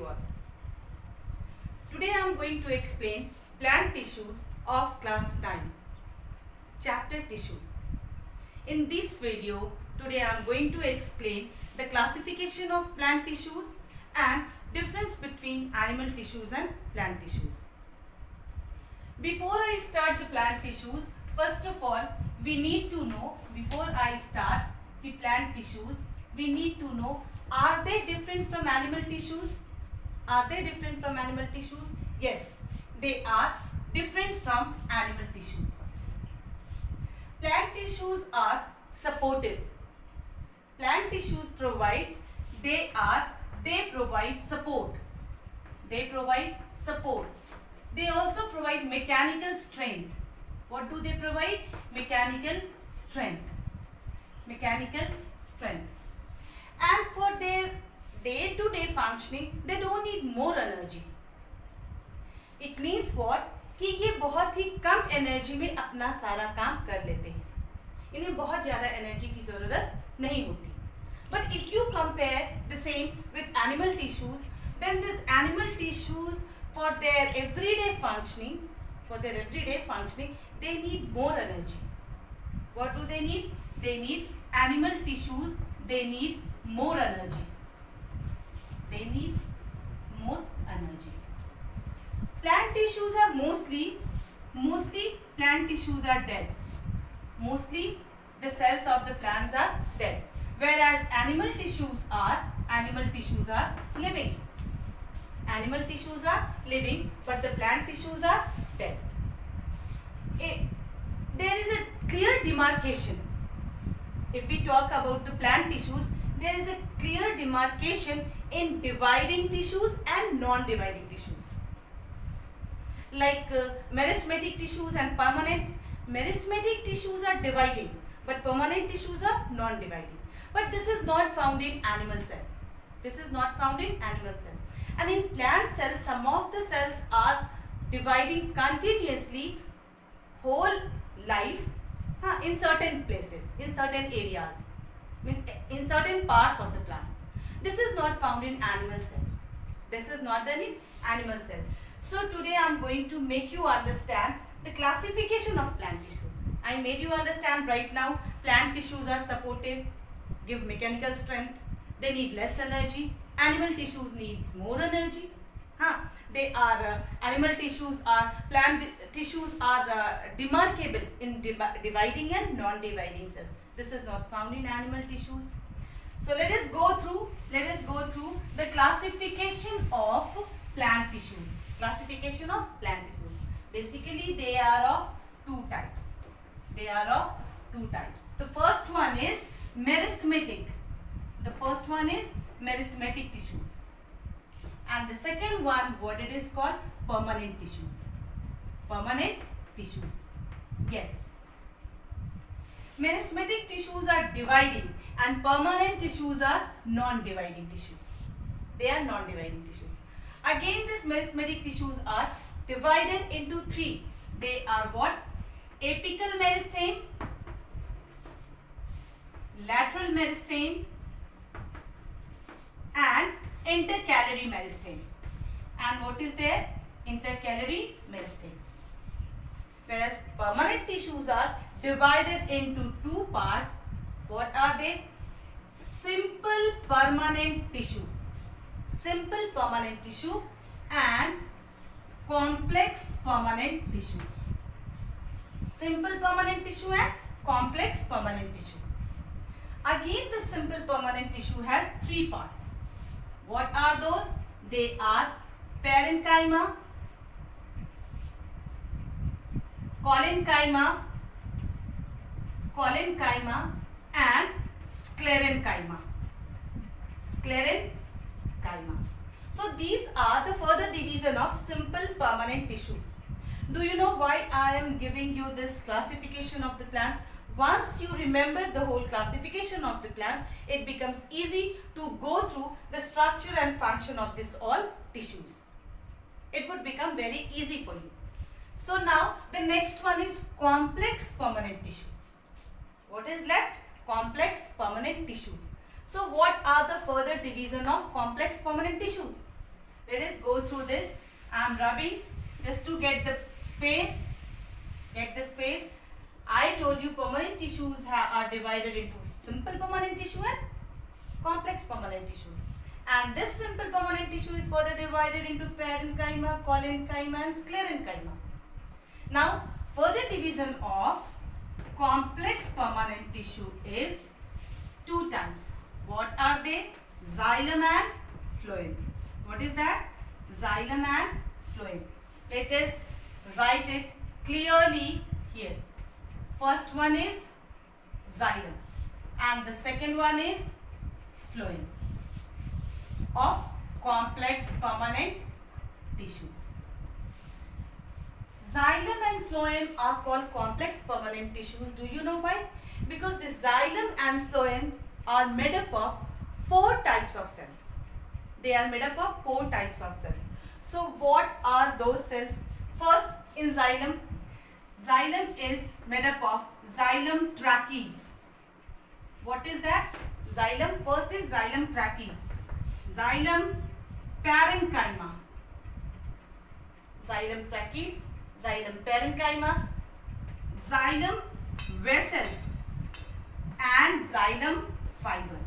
you all. Today I am going to explain plant tissues of class 9, chapter tissue. In this video, today I am going to explain the classification of plant tissues and difference between animal tissues and plant tissues. Before I start the plant tissues, first of all, we need to know, before I start the plant tissues, we need to know, are they different from animal tissues? Are they different from animal tissues? Yes, they are different from animal tissues. Plant tissues are supportive. Plant tissues they provide support. They provide support. They also provide mechanical strength. What do they provide? Mechanical strength. Mechanical strength. And for their day-to-day functioning, they don't need more energy. It means what? कि ये बहुत ही कम energy में अपना सारा काम कर लेते हैं. इन्हें बहुत ज़्यादा एनर्जी की ज़रूरत नहीं होती. But if you compare the same with animal tissues, then this animal tissues for their everyday functioning, they need more energy. What do they need? They need animal tissues. They need more energy. They need more energy. Plant tissues are mostly plant tissues are dead. Mostly the cells of the plants are dead. Whereas animal tissues are living. Animal tissues are living, but the plant tissues are dead. There is a clear demarcation. If we talk about the plant tissues, there is a clear demarcation in dividing tissues and non-dividing tissues. Like meristematic tissues and permanent. Meristematic tissues are dividing, but permanent tissues are non-dividing. But this is not found in animal cell. This is not found in animal cell. And in plant cells, some of the cells are dividing continuously whole life in certain places, in certain areas, means in certain parts of the plant. This is not found in animal cell. This is not done in animal cell. So today I am going to make you understand the classification of plant tissues. I made you understand right now plant tissues are supportive, give mechanical strength, they need less energy. Animal tissues needs more energy. Animal tissues are, plant tissues are demarcable in dividing and non-dividing cells. This is not found in animal tissues. So let us go through the classification of plant tissues. Classification of plant tissues. Basically, they are of two types. The first one is meristematic. Tissues. And the second one, what it is called? Permanent tissues. Yes. Meristematic tissues are dividing and permanent tissues are non-dividing tissues. They are non-dividing tissues. Again, these meristematic tissues are divided into three. They are what? Apical meristeme, lateral meristeme, and intercalary meristeme. And what is there? Intercalary meristeme. Whereas permanent tissues are divided into two parts. What are they? Simple permanent tissue and complex permanent tissue. Simple permanent tissue and complex permanent tissue. Again, the simple permanent tissue has three parts. What are those? They are parenchyma, collenchyma, and sclerenchyma. So these are the further division of simple permanent tissues. Do you know why I am giving you this classification of the plants? Once you remember the whole classification of the plants, it becomes easy to go through the structure and function of this all tissues. It would become very easy for you. So now the next one is complex permanent tissue. What is left? Complex permanent tissues. So what are the further division of complex permanent tissues? Let us go through this. I am rubbing just to get the space. Get the space. I told you permanent tissues are divided into simple permanent tissue and complex permanent tissues. And this simple permanent tissue is further divided into parenchyma, collenchyma and sclerenchyma. Now, further division of complex permanent tissue is two types. What are they? Xylem and phloem. What is that? Xylem and phloem. Let us write it clearly here. First one is xylem and the second one is phloem of complex permanent tissue. Xylem and phloem are called complex permanent tissues. Do you know why? Because the xylem and phloem are made up of 4 types of cells. They are made up of 4 types of cells. So what are those cells? First, in xylem is made up of xylem tracheids. What is that? Xylem, first is xylem tracheids, xylem parenchyma, xylem tracheids, xylem parenchyma, xylem vessels and xylem fiber.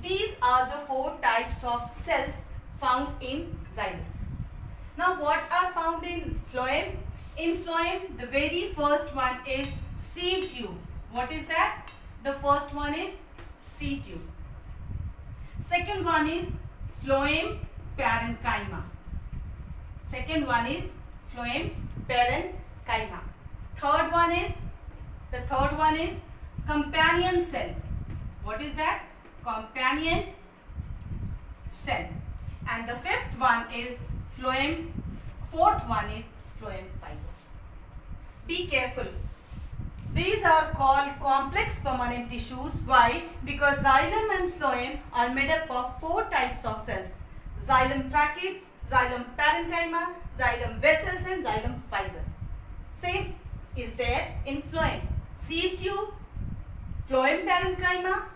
These are the 4 types of cells found in xylem. Now what are found in phloem? In phloem, the very first one is sieve tube. What is that? The first one is sieve tube. Second one is phloem parenchyma. Second one is phloem parenchyma. Third one is companion cell. What is that? Companion cell. And the fifth one is phloem. Fourth one is phloem fiber. Be careful. These are called complex permanent tissues. Why? Because xylem and phloem are made up of 4 types of cells. Xylem tracheids, xylem parenchyma, xylem vessels and xylem fiber. Same is there in phloem. Sieve tube, phloem parenchyma,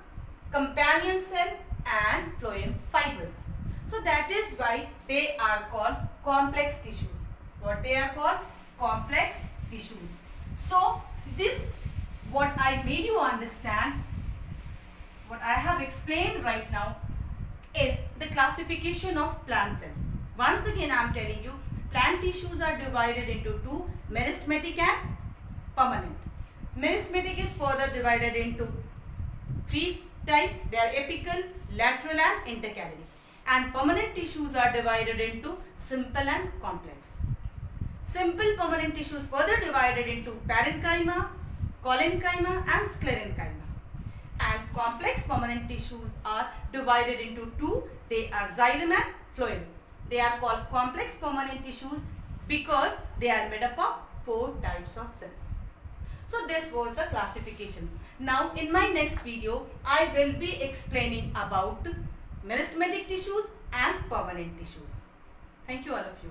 companion cell and phloem fibers. So that is why they are called complex tissues. What they are called? Complex tissues. So this, what I made you understand, what I have explained right now is the classification of plant cells. Once again I am telling you, plant tissues are divided into 2, meristematic and permanent. Meristematic is further divided into 3 types. They are apical, lateral and intercalary. And permanent tissues are divided into simple and complex. Simple permanent tissues further divided into parenchyma, collenchyma and sclerenchyma. And complex permanent tissues are divided into 2. They are xylem and phloem. They are called complex permanent tissues because they are made up of 4 types of cells. So this was the classification. Now in my next video, I will be explaining about meristematic tissues and permanent tissues. Thank you all of you.